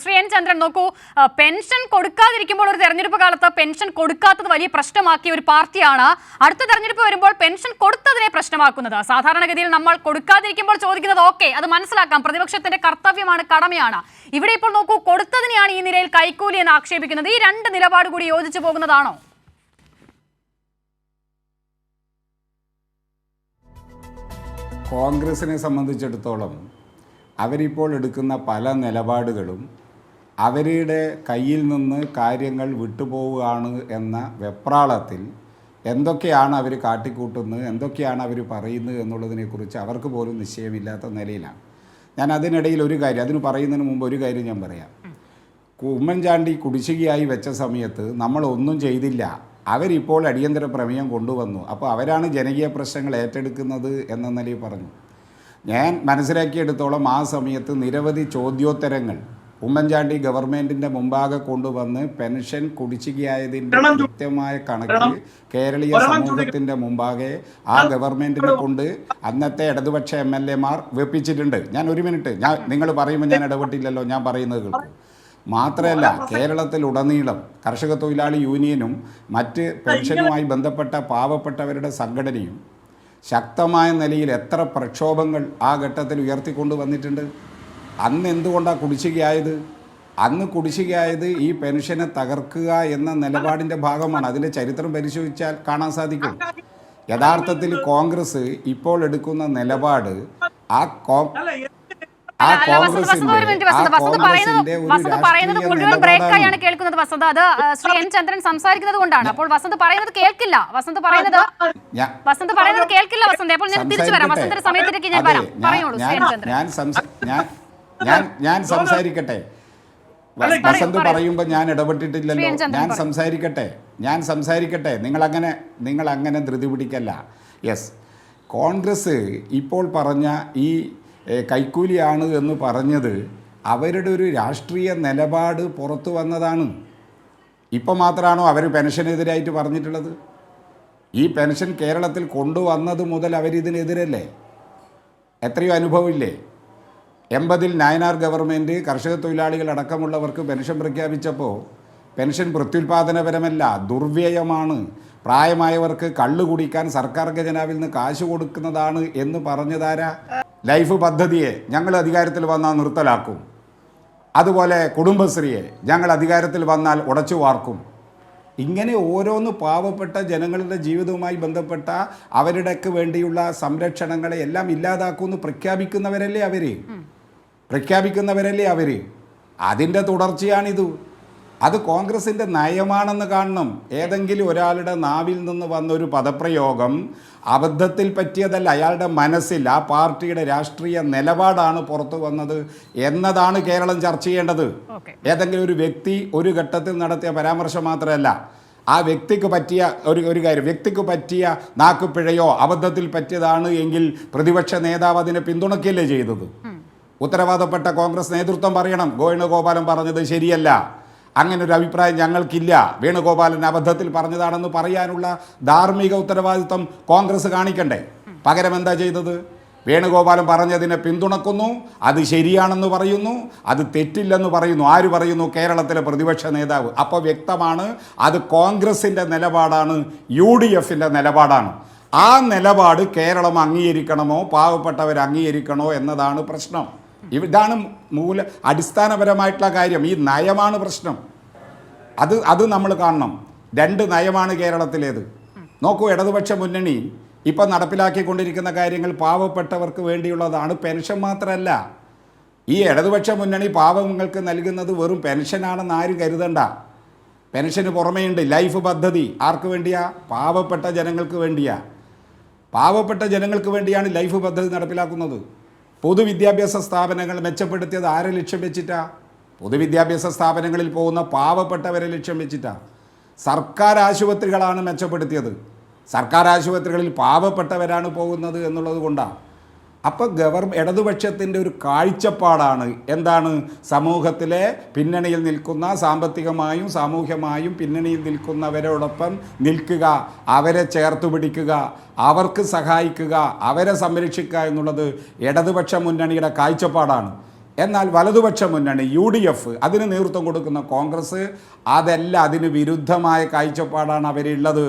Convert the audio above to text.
Shri N ചന്ദ്രൻ നോക്കൂ, pension കൊടുക്കാതിരിക്കുമ്പോൾ ഒരു തെരഞ്ഞെടുപ്പ് കാലത്ത് പെൻഷൻ കൊടുക്കാത്തത് വലിയ പ്രശ്നമാക്കിയ ഒരു പാർട്ടിയാണ് അടുത്ത തെരഞ്ഞെടുപ്പ് വരുമ്പോൾ പെൻഷൻ കൊടുത്തതിനെ പ്രശ്നമാക്കുന്നത്. സാധാരണഗതിയിൽ നമ്മൾ കൊടുക്കാതിരിക്കുമ്പോൾ ചോദിക്കുന്നത് ഓക്കെ, അത് മനസ്സിലാക്കാം, പ്രതിപക്ഷത്തിന്റെ കർത്തവ്യമാണ്, കടമയാണ്. ഇവിടെ ഇപ്പോൾ നോക്കൂ, കൊടുത്തതിനെയാണ് ഈ നിലയിൽ കൈക്കൂലി എന്ന് ആക്ഷേപിക്കുന്നത്. ഈ രണ്ട് നിലപാട് കൂടി യോജിച്ചു പോകുന്നതാണോ? കോൺഗ്രസിനെ സംബന്ധിച്ചിടത്തോളം അവരിപ്പോൾ എടുക്കുന്ന പല നിലപാടുകളും അവരുടെ കയ്യിൽ നിന്ന് കാര്യങ്ങൾ വിട്ടുപോവുകയാണ് എന്ന വെപ്രാളത്തിൽ എന്തൊക്കെയാണ് അവർ കാട്ടിക്കൂട്ടുന്നത്, എന്തൊക്കെയാണ് അവർ പറയുന്നത് എന്നുള്ളതിനെക്കുറിച്ച് അവർക്ക് പോലും നിശ്ചയമില്ലാത്ത നിലയിലാണ്. ഞാൻ അതിനിടയിൽ ഒരു കാര്യം, അതിന് പറയുന്നതിന് മുമ്പ് ഒരു കാര്യം ഞാൻ പറയാം. ഉമ്മൻചാണ്ടി കുടിശ്ശികയായി വെച്ച സമയത്ത് നമ്മളൊന്നും ചെയ്തില്ല, അവരിപ്പോൾ അടിയന്തര പ്രമേയം കൊണ്ടുവന്നു, അപ്പോൾ അവരാണ് ജനകീയ പ്രശ്നങ്ങൾ ഏറ്റെടുക്കുന്നത് എന്ന നിലയിൽ പറഞ്ഞു. ഞാൻ മനസ്സിലാക്കിയെടുത്തോളം ആ സമയത്ത് നിരവധി ചോദ്യോത്തരങ്ങൾ ഉമ്മൻചാണ്ടി ഗവൺമെൻറ്റിൻ്റെ മുമ്പാകെ കൊണ്ടുവന്ന് പെൻഷൻ കുടിശ്ശികയായതിൻ്റെ കൃത്യമായ കണക്ക് കേരളീയ സമൂഹത്തിൻ്റെ മുമ്പാകെ ആ ഗവൺമെൻറ്റിനെ കൊണ്ട് അന്നത്തെ ഇടതുപക്ഷ MLA മാർ വെപ്പിച്ചിട്ടുണ്ട്. ഞാൻ ഒരു മിനിറ്റ്, നിങ്ങൾ പറയുമ്പോൾ ഞാൻ ഇടപെട്ടില്ലല്ലോ, ഞാൻ പറയുന്നത് കേൾക്കും. മാത്രമല്ല, കേരളത്തിലുടനീളം കർഷക തൊഴിലാളി യൂണിയനും മറ്റ് പെൻഷനുമായി ബന്ധപ്പെട്ട പാവപ്പെട്ടവരുടെ സംഘടനയും ശക്തമായ നിലയിൽ എത്ര പ്രക്ഷോഭങ്ങൾ ആ ഘട്ടത്തിൽ ഉയർത്തിക്കൊണ്ട് വന്നിട്ടുണ്ട്. അന്ന് എന്തുകൊണ്ടാണ് കുടിശ്ശികയായത്? അന്ന് കുടിശ്ശികയായത് ഈ പെൻഷനെ തകർക്കുക എന്ന നിലപാടിൻ്റെ ഭാഗമാണ്. അതിൻ്റെ ചരിത്രം പരിശോധിച്ചാൽ കാണാൻ സാധിക്കും. യഥാർത്ഥത്തിൽ കോൺഗ്രസ് ഇപ്പോൾ എടുക്കുന്ന നിലപാട് കേൾക്കുന്നത് വസന്ത, അത് ശ്രീ എൻ ചന്ദ്രൻ സംസാരിക്കുന്നത് കൊണ്ടാണ്. അപ്പോൾ വസന്ത് പറയുന്നത് കേൾക്കില്ല, വസന്ത് പറയുന്നത് കേൾക്കില്ല വസന്ത. അപ്പോൾ ഞാൻ തിരിച്ചു വരാം, വസന്തയുടെ സമയത്തേക്ക് ഞാൻ വരാം. പറഞ്ഞോളൂ ശ്രീ എൻ ചന്ദ്രൻ. ഞാൻ സംസാരിക്കട്ടെ. വസന്ത് പറയുമ്പോൾ ഞാൻ ഇടപെട്ടിട്ടില്ലല്ലോ, ഞാൻ സംസാരിക്കട്ടെ. നിങ്ങൾ അങ്ങനെ ധൃതി പിടിക്കല്ല. യെസ്, കോൺഗ്രസ് ഇപ്പോൾ പറഞ്ഞ ഈ കൈക്കൂലിയാണ് എന്ന് പറഞ്ഞത് അവരുടെ ഒരു രാഷ്ട്രീയ നിലപാട് പുറത്തു വന്നതാണ്. ഇപ്പോൾ മാത്രമാണോ അവർ പെൻഷനെതിരായിട്ട് പറഞ്ഞിട്ടുള്ളത്? ഈ പെൻഷൻ കേരളത്തിൽ കൊണ്ടുവന്നത് മുതൽ അവരിതിനെതിരല്ലേ? എത്രയോ അനുഭവമില്ലേ? 80-ൽ നായനാർ ഗവൺമെൻറ് കർഷക തൊഴിലാളികൾ അടക്കമുള്ളവർക്ക് പെൻഷൻ പ്രഖ്യാപിച്ചപ്പോൾ പെൻഷൻ പ്രത്യുൽപാദനപരമല്ല, ദുർവ്യയമാണ്, പ്രായമായവർക്ക് കള്ളു കുടിക്കാൻ സർക്കാർ ഖജനാവിൽ നിന്ന് കാശ് കൊടുക്കുന്നതാണ് എന്ന് പറഞ്ഞതാരാ? ലൈഫ് പദ്ധതിയെ ഞങ്ങൾ അധികാരത്തിൽ വന്നാൽ നിർത്തലാക്കും, അതുപോലെ കുടുംബശ്രീയെ ഞങ്ങൾ അധികാരത്തിൽ വന്നാൽ ഉടച്ചു വാർക്കും. ഇങ്ങനെ ഓരോന്ന് പാവപ്പെട്ട ജനങ്ങളുടെ ജീവിതവുമായി ബന്ധപ്പെട്ട അവരുടെക്ക് വേണ്ടിയുള്ള സംരക്ഷണങ്ങളെ എല്ലാം ഇല്ലാതാക്കുമെന്ന് പ്രഖ്യാപിക്കുന്നവരല്ലേ അവർ. അതിൻ്റെ തുടർച്ചയാണിത്. അത് കോൺഗ്രസിൻ്റെ നയമാണെന്ന് കാണണം. ഏതെങ്കിലും ഒരാളുടെ നാവിൽ നിന്ന് വന്നൊരു പദപ്രയോഗം അബദ്ധത്തിൽ പറ്റിയതല്ല, അയാളുടെ മനസ്സിൽ ആ പാർട്ടിയുടെ രാഷ്ട്രീയ നിലപാടാണ് പുറത്തു വന്നത് എന്നതാണ് കേരളം ചർച്ച ചെയ്യേണ്ടത്. ഏതെങ്കിലും ഒരു വ്യക്തി ഒരു ഘട്ടത്തിൽ നടത്തിയ പരാമർശം മാത്രമല്ല, ആ വ്യക്തിക്ക് പറ്റിയ ഒരു കാര്യം, വ്യക്തിക്ക് പറ്റിയ നാക്കുപിഴയോ അബദ്ധത്തിൽ പറ്റിയതാണ് എങ്കിൽ പ്രതിപക്ഷ നേതാവ് അതിനെ പിന്തുണയ്ക്കുകയല്ലേ ചെയ്തത്. ഉത്തരവാദപ്പെട്ട കോൺഗ്രസ് നേതൃത്വം പറയണം, വേണുഗോപാലൻ പറഞ്ഞത് ശരിയല്ല, അങ്ങനെ ഒരു അഭിപ്രായം ഞങ്ങൾക്കില്ല, വേണുഗോപാലൻ അബദ്ധത്തിൽ പറഞ്ഞതാണെന്ന് പറയാനുള്ള ധാർമ്മിക ഉത്തരവാദിത്വം കോൺഗ്രസ് കാണിക്കണ്ടേ? പകരം എന്താ ചെയ്തത്? വേണുഗോപാലൻ പറഞ്ഞതിനെ പിന്തുണക്കുന്നു, അത് ശരിയാണെന്ന് പറയുന്നു, അത് തെറ്റില്ലെന്ന് പറയുന്നു. ആര് പറയുന്നു? കേരളത്തിലെ പ്രതിപക്ഷ നേതാവ്. അപ്പോൾ വ്യക്തമാണ് അത് കോൺഗ്രസിൻ്റെ നിലപാടാണ്, UDFൻ്റെ നിലപാടാണ്. ആ നിലപാട് കേരളം അംഗീകരിക്കണമോ പാവപ്പെട്ടവർ അംഗീകരിക്കണോ എന്നതാണ് പ്രശ്നം. ഇതാണ് അടിസ്ഥാനപരമായിട്ടുള്ള കാര്യം. ഈ നയമാണ് പ്രശ്നം. അത് നമ്മൾ കാണണം. രണ്ട് നയമാണ് കേരളത്തിലേത്. നോക്കൂ, ഇടതുപക്ഷ മുന്നണി ഇപ്പം നടപ്പിലാക്കിക്കൊണ്ടിരിക്കുന്ന കാര്യങ്ങൾ പാവപ്പെട്ടവർക്ക് വേണ്ടിയുള്ളതാണ്, പെൻഷൻ മാത്രമല്ല. ഈ ഇടതുപക്ഷ മുന്നണി പാവങ്ങൾക്ക് നൽകുന്നത് വെറും പെൻഷനാണെന്ന് ആരും കരുതണ്ട. പെൻഷന് പുറമേയുണ്ട് ലൈഫ് പദ്ധതി. ആർക്ക് വേണ്ടിയാ? പാവപ്പെട്ട ജനങ്ങൾക്ക് വേണ്ടിയാ. പാവപ്പെട്ട ജനങ്ങൾക്ക് വേണ്ടിയാണ് ലൈഫ് പദ്ധതി നടപ്പിലാക്കുന്നത്. പൊതുവിദ്യാഭ്യാസ സ്ഥാപനങ്ങൾ മെച്ചപ്പെടുത്തിയത് ആരെ ലക്ഷ്യം വെച്ചിട്ടാ? പൊതുവിദ്യാഭ്യാസ സ്ഥാപനങ്ങളിൽ പോകുന്ന പാവപ്പെട്ടവരെ ലക്ഷ്യം വെച്ചിട്ടാ. സർക്കാർ ആശുപത്രികളാണ് മെച്ചപ്പെടുത്തിയത്. സർക്കാർ ആശുപത്രികളിൽ പാവപ്പെട്ടവരാണ് പോകുന്നത് എന്നുള്ളത് കൊണ്ടാണ്. അപ്പോൾ ഇടതുപക്ഷത്തിൻ്റെ ഒരു കാഴ്ചപ്പാടാണ് എന്താണ്? സമൂഹത്തിലെ പിന്നണിയിൽ നിൽക്കുന്ന, സാമ്പത്തികമായും സാമൂഹ്യമായും പിന്നണിയിൽ നിൽക്കുന്നവരോടൊപ്പം നിൽക്കുക, അവരെ ചേർത്ത് പിടിക്കുക, അവർക്ക് സഹായിക്കുക, അവരെ സംരക്ഷിക്കുക എന്നുള്ളത് ഇടതുപക്ഷ മുന്നണിയുടെ കാഴ്ചപ്പാടാണ്. എന്നാൽ വലതുപക്ഷ മുന്നണി UDF അതിന് നേതൃത്വം കൊടുക്കുന്ന കോൺഗ്രസ് അതല്ല, അതിന് വിരുദ്ധമായ കാഴ്ചപ്പാടാണ് അവരുള്ളത്.